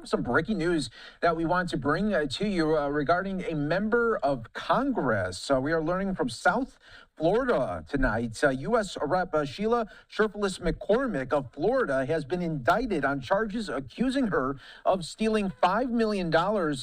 some breaking news that we want to bring to you regarding a member of Congress. We are learning from South Florida tonight. U.S. Rep. Shelia McCormick of Florida has been indicted on charges accusing her of stealing $5 million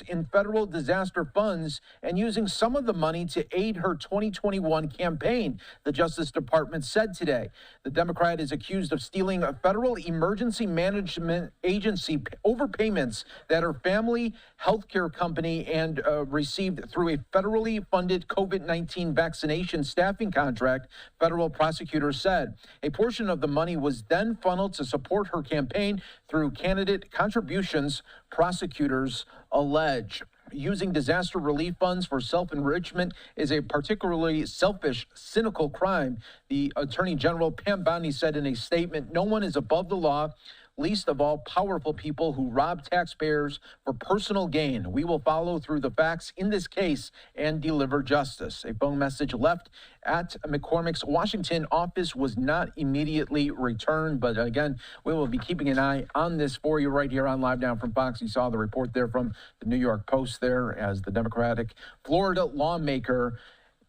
in federal disaster funds and using some of the money to aid her 2021 campaign, the Justice Department said today. The Democrat is accused of stealing a federal emergency management agency overpayments that her family health care company and received through a federally funded COVID-19 vaccination staffing contract, federal prosecutors said. A portion of the money was then funneled to support her campaign through candidate contributions, prosecutors allege. Using disaster relief funds for self-enrichment is a particularly selfish, cynical crime, the Attorney General Pam Bondi said in a statement. No one is above the law, least of all powerful people who rob taxpayers for personal gain. We will follow through the facts in this case and deliver justice. A phone message left at McCormick's Washington office was not immediately returned. But again, we will be keeping an eye on this for you right here on Live Down from Fox. You saw the report there from the New York Post there as the Democratic Florida lawmaker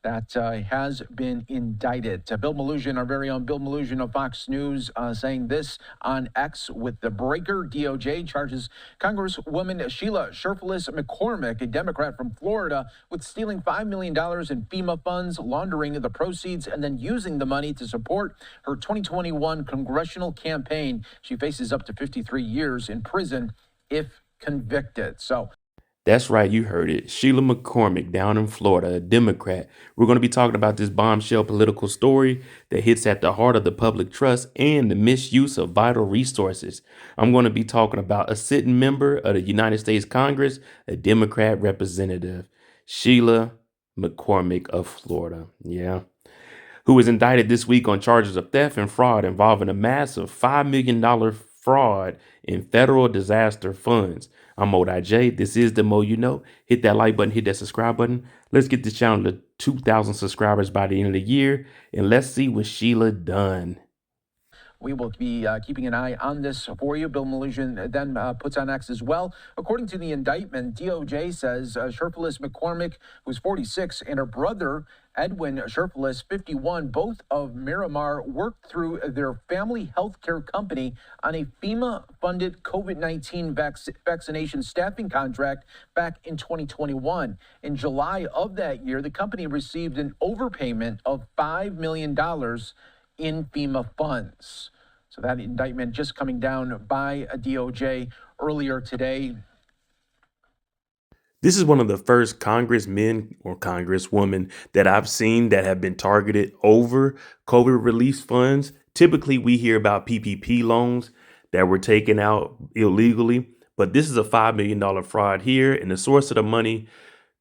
that has been indicted. Bill Melugin, our very own Bill Melugin of Fox News, saying this on X with the breaker. DOJ charges Congresswoman Shelia McCormick, a Democrat from Florida, with stealing $5 million in FEMA funds, laundering the proceeds, and then using the money to support her 2021 congressional campaign. She faces up to 53 years in prison if convicted. That's right, you heard it. Shelia McCormick down in Florida, a Democrat. We're going to be talking about this bombshell political story that hits at the heart of the public trust and the misuse of vital resources. I'm going to be talking about a sitting member of the United States Congress, a Democrat representative, Shelia McCormick of Florida. Yeah. Who was indicted this week on charges of theft and fraud involving a massive $5 million fraud in federal disaster funds. I'm Mo.J. This is the Mo You Know. Hit that like button, hit that subscribe button. Let's get this channel to 2,000 subscribers by the end of the year. And let's see what Shelia done. We will be keeping an eye on this for you. Bill Melugin then puts on X as well. According to the indictment, DOJ says Shelia McCormick, who's 46, and her brother, Edwin Shelia, 51, both of Miramar, worked through their family health care company on a FEMA-funded COVID-19 vaccination staffing contract back in 2021. In July of that year, the company received an overpayment of $5 million in FEMA funds. So that indictment just coming down by a DOJ earlier today. This is one of the first congressmen or congresswomen that I've seen that have been targeted over COVID relief funds. Typically, we hear about PPP loans that were taken out illegally, but this is a $5 million fraud here. And the source of the money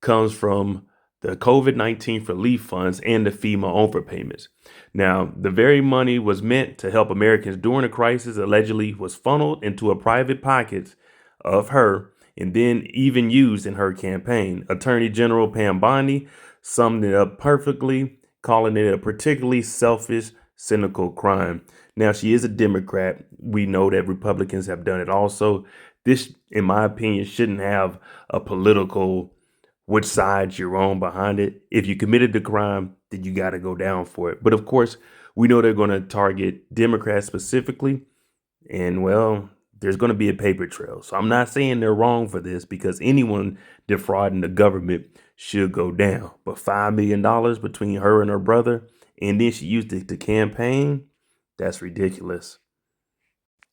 comes from the COVID-19 relief funds and the FEMA overpayments. Now, the very money was meant to help Americans during the crisis, allegedly was funneled into a private pockets of her and then even used in her campaign. Attorney General Pam Bondi summed it up perfectly, calling it a particularly selfish, cynical crime. Now, she is a Democrat. We know that Republicans have done it also. This, in my opinion, shouldn't have a political which side you're on behind it. If you committed the crime, then you got to go down for it. But of course, we know they're going to target Democrats specifically. And well, there's going to be a paper trail. So I'm not saying they're wrong for this, because anyone defrauding the government should go down. But $5 million between her and her brother, and then she used it to campaign, that's ridiculous.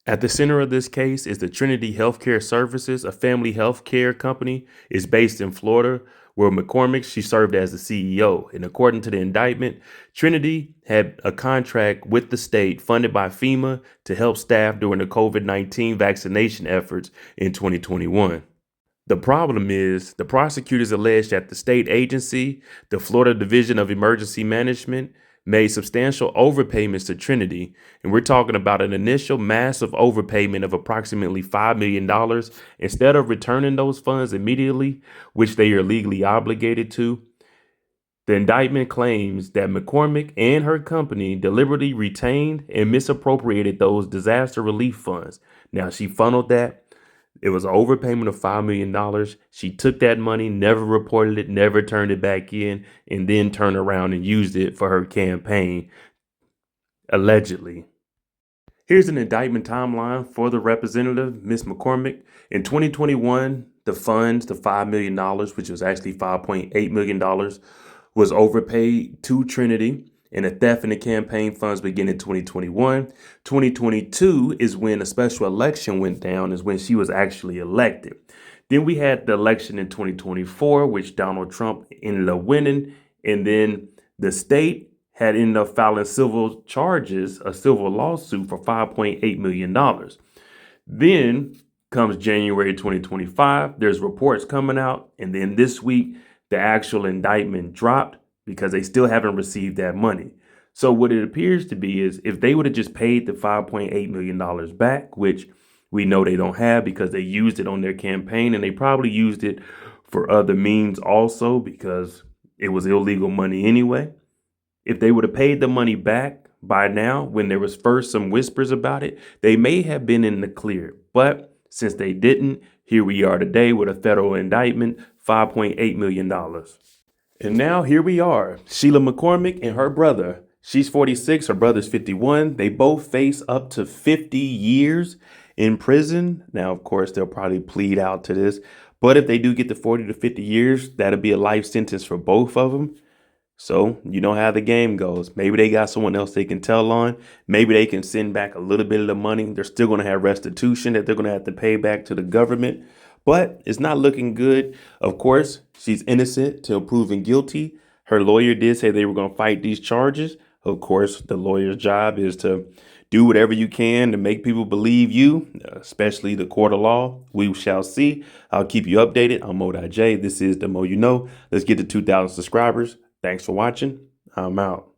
At the center of this case is the Trinity Healthcare Services, a family health care company. It's based in Florida, where McCormick, she served as the CEO. And according to the indictment, Trinity had a contract with the state funded by FEMA to help staff during the COVID-19 vaccination efforts in 2021. The problem is the prosecutors alleged that the state agency, the Florida Division of Emergency Management, made substantial overpayments to Trinity. And we're talking about an initial massive overpayment of approximately $5 million. Instead of returning those funds immediately, which they are legally obligated to, the indictment claims that McCormick and her company deliberately retained and misappropriated those disaster relief funds. Now, she funneled that It was an overpayment of $5 million. She took that money, never reported it, never turned it back in, and then turned around and used it for her campaign, allegedly. Here's an indictment timeline for the representative, Ms. McCormick. In 2021, the funds, the $5 million, which was actually $5.8 million, was overpaid to Trinity, and the theft in the campaign funds began in 2021. 2022 is when a special election went down, is when she was actually elected. Then we had the election in 2024, which Donald Trump ended up winning, and then the state had ended up filing civil charges, a civil lawsuit for $5.8 million. Then comes January 2025, there's reports coming out, and then this week, the actual indictment dropped because they still haven't received that money. So what it appears to be is if they would have just paid the $5.8 million back, which we know they don't have because they used it on their campaign, and they probably used it for other means also because it was illegal money anyway. If they would have paid the money back by now, when there was first some whispers about it, they may have been in the clear. But since they didn't, here we are today with a federal indictment, $5.8 million. And now here we are, Shelia McCormick and her brother. She's 46, her brother's 51. They both face up to 50 years in prison. Now, of course, they'll probably plead out to this. But if they do get to 40 to 50 years, that'll be a life sentence for both of them. So you know how the game goes. Maybe they got someone else they can tell on. Maybe they can send back a little bit of the money. They're still going to have restitution that they're going to have to pay back to the government. But it's not looking good. Of course, she's innocent till proven guilty. Her lawyer did say they were going to fight these charges. Of course, the lawyer's job is to do whatever you can to make people believe you, especially the court of law. We shall see. I'll keep you updated. I'm Mo.J. This is The Mo You Know. Let's get to 2,000 subscribers. Thanks for watching. I'm out.